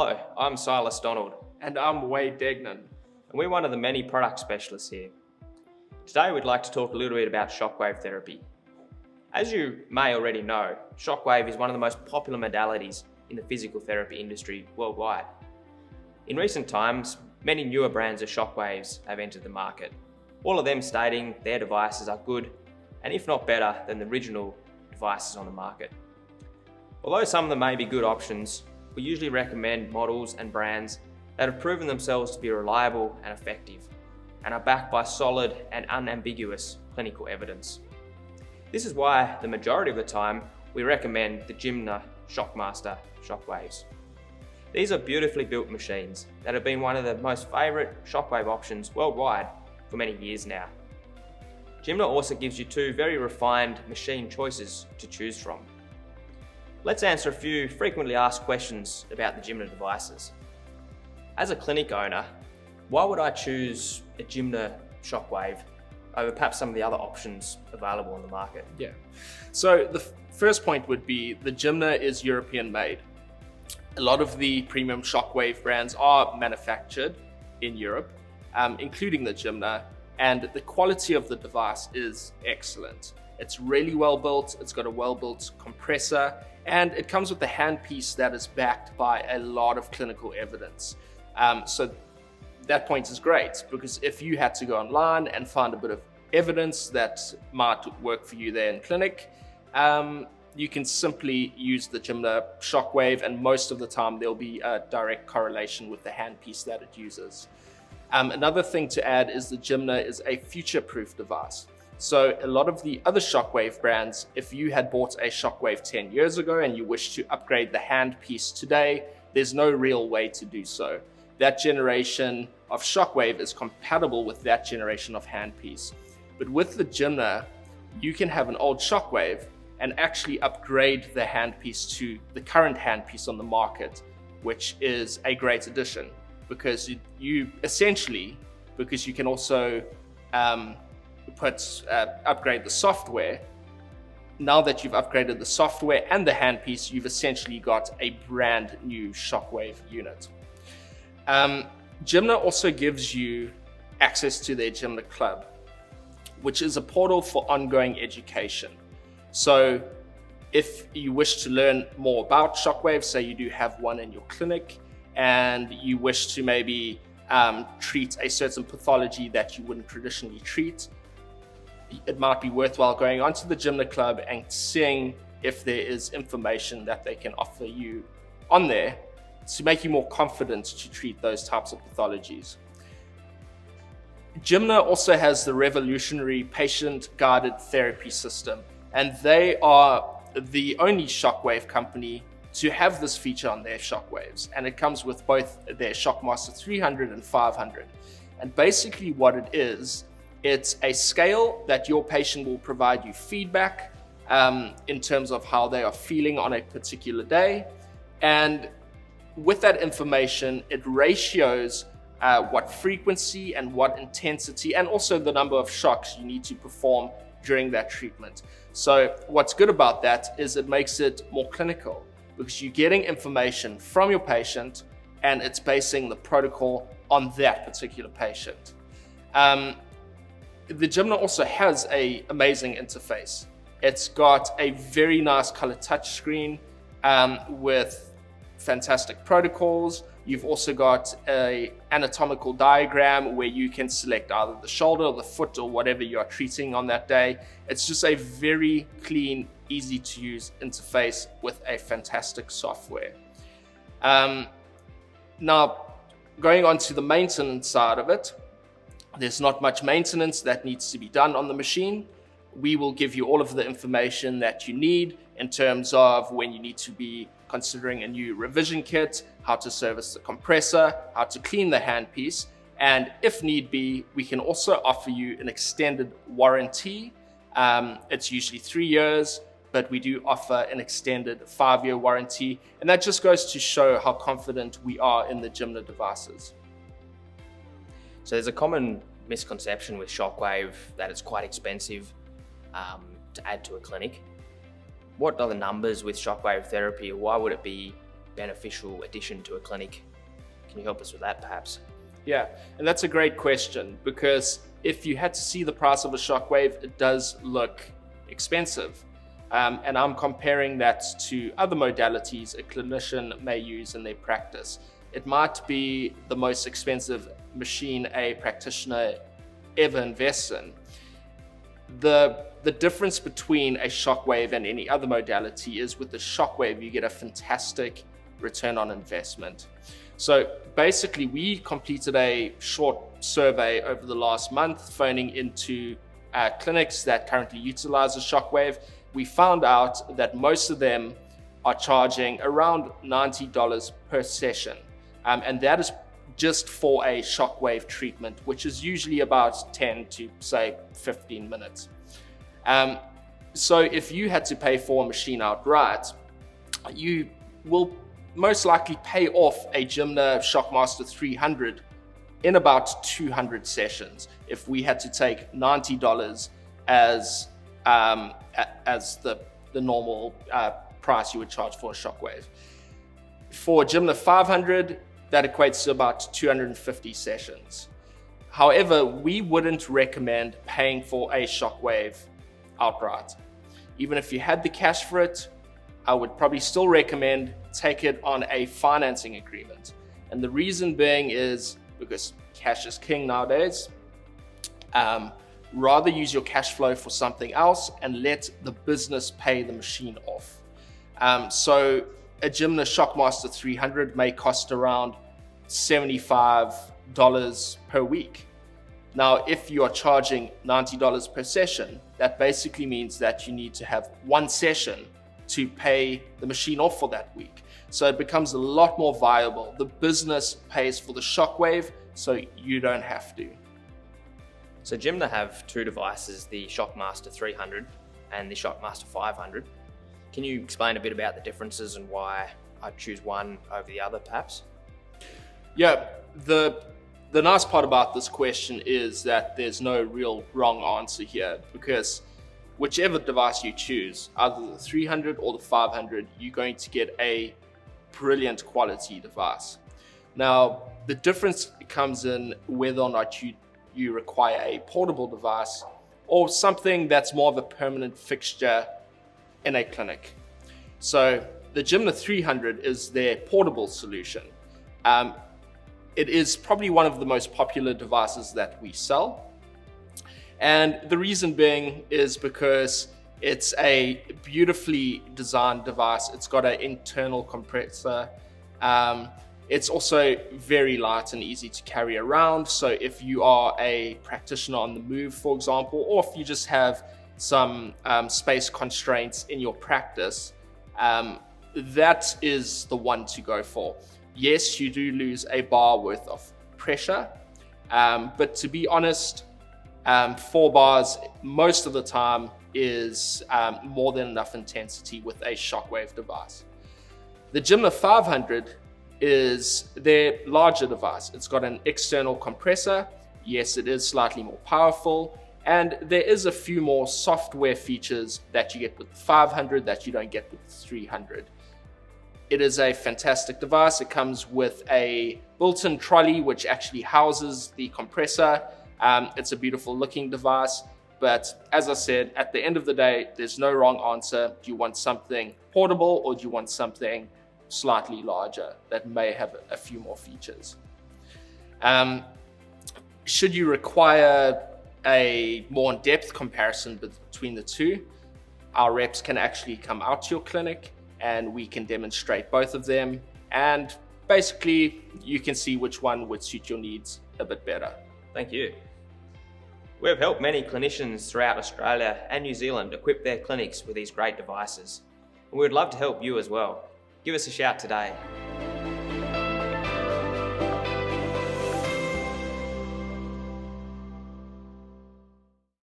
Hello, I'm Silas Donald, And I'm Wade Degnan. and we're one of the many product specialists here. Today we'd like to talk a little bit about shockwave therapy. As you may already know, shockwave is one of the most popular modalities in the physical therapy industry worldwide. In recent times, many newer brands of shockwaves have entered the market, all of them stating their devices are good, and if not better than the original devices on the market. Although some of them may be good options, we usually recommend models and brands that have proven themselves to be reliable and effective, and are backed by solid and unambiguous clinical evidence. This is why the majority of the time we recommend the Gyma Shockmaster shockwaves. These are beautifully built machines that have been one of the most favourite shockwave options worldwide for many years now. Gyma also gives you two very refined machine choices to choose from. Let's answer a few frequently asked questions about the Gyma devices. As a clinic owner, why would I choose a Gyma shockwave over perhaps some of the other options available on the market? Yeah. So the first point would be the Gyma is European made. A lot of the premium shockwave brands are manufactured in Europe, including the Gyma, and the quality of the device is excellent. It's really well built, it's got a well built compressor, and it comes with a handpiece that is backed by a lot of clinical evidence. So that point is great, because if you had to go online and find a bit of evidence that might work for you there in clinic, you can simply use the Gyma shockwave, and most of the time there'll be a direct correlation with the handpiece that it uses. Another thing to add is the Gyma is a future-proof device. So a lot of the other shockwave brands, if you had bought a shockwave 10 years ago and you wish to upgrade the handpiece today, there's no real way to do so. That generation of shockwave is compatible with that generation of handpiece. But with the Gyma, you can have an old shockwave and actually upgrade the handpiece to the current handpiece on the market, which is a great addition, because you essentially, because you can also upgrade the software. Now that you've upgraded the software and the handpiece, you've essentially got a brand new shockwave unit. Gyma also gives you access to their Gyma Club, which is a portal for ongoing education. So if you wish to learn more about shockwave, say you do have one in your clinic, and you wish to maybe treat a certain pathology that you wouldn't traditionally treat, it might be worthwhile going onto the Gyma Club and seeing if there is information that they can offer you on there to make you more confident to treat those types of pathologies. Gyma also has the revolutionary patient-guided therapy system, and they are the only shockwave company to have this feature on their shockwaves, and it comes with both their Shockmaster 300 and 500. And basically what it is, it's a scale that your patient will provide you feedback in terms of how they are feeling on a particular day. And with that information, it ratios what frequency and what intensity, and also the number of shocks you need to perform during that treatment. So what's good about that is it makes it more clinical, because you're getting information from your patient and it's basing the protocol on that particular patient. The Gyma also has an amazing interface. It's got a very nice color touchscreen with fantastic protocols. You've also got an anatomical diagram where you can select either the shoulder or the foot or whatever you are treating on that day. It's just a very clean, easy to use interface with a fantastic software. Now, going on to the maintenance side of it, there's not much maintenance that needs to be done on the machine. We will give you all of the information that you need in terms of when you need to be considering a new revision kit, how to service the compressor, how to clean the handpiece, and if need be, we can also offer you an extended warranty. It's usually 3 years, but we do offer an extended 5-year warranty, and that just goes to show how confident we are in the Gyma devices. So there's a common misconception with shockwave that it's quite expensive to add to a clinic. What are the numbers with shockwave therapy, or why would it be beneficial addition to a clinic? Can you help us with that perhaps? Yeah, and that's a great question, because if you had to see the price of a Shockwave, it does look expensive. And I'm comparing that to other modalities a clinician may use in their practice. It might be the most expensive machine a practitioner ever invests in. The difference between a Shockwave and any other modality is with the Shockwave, you get a fantastic return on investment. So basically, we completed a short survey over the last month, phoning into clinics that currently utilize a Shockwave. We found out that most of them are charging around $90 per session. And that is just for a Shockwave treatment, which is usually about 10 to say 15 minutes. So if you had to pay for a machine outright, you will most likely pay off a Gyma Shockmaster 300 in about 200 sessions if we had to take $90 as the normal price you would charge for a Shockwave. For Gyma 500, that equates to about 250 sessions. However, we wouldn't recommend paying for a Shockwave outright. Even if you had the cash for it, I would probably still recommend take it on a financing agreement. And the reason being is because cash is king nowadays. Rather use your cash flow for something else and let the business pay the machine off. So a Gyma Shockmaster 300 may cost around $75 per week. Now, if you are charging $90 per session, that basically means that you need to have one session to pay the machine off for that week. So it becomes a lot more viable. The business pays for the Shockwave, so you don't have to. So Gyma have two devices, the Shockmaster 300 and the Shockmaster 500. Can you explain a bit about the differences and why I'd choose one over the other perhaps? Yeah, the nice part about this question is that there's no real wrong answer here, because whichever device you choose, either the 300 or the 500, you're going to get a brilliant quality device. Now, the difference comes in whether or not you require a portable device or something that's more of a permanent fixture in a clinic. So the Gyma 300 is their portable solution. It is probably one of the most popular devices that we sell. And the reason being is because it's a beautifully designed device. It's got an internal compressor. It's also very light and easy to carry around. So if you are a practitioner on the move, for example, or if you just have some space constraints in your practice, that is the one to go for. Yes, you do lose a bar worth of pressure, but to be honest, 4 bars most of the time is more than enough intensity with a Shockwave device. The Gyma 500 is their larger device. It's got an external compressor. Yes, it is slightly more powerful, and there is a few more software features that you get with the 500 that you don't get with the 300. It is a fantastic device. It comes with a built-in trolley which actually houses the compressor. It's a beautiful looking device, but as I said, at the end of the day, there's no wrong answer. Do you want something portable or do you want something slightly larger that may have a few more features? Should you require a more in-depth comparison between the two, our reps can actually come out to your clinic and we can demonstrate both of them, and basically you can see which one would suit your needs a bit better. Thank you. We've helped many clinicians throughout Australia and New Zealand equip their clinics with these great devices, and we would love to help you as well. Give us a shout today.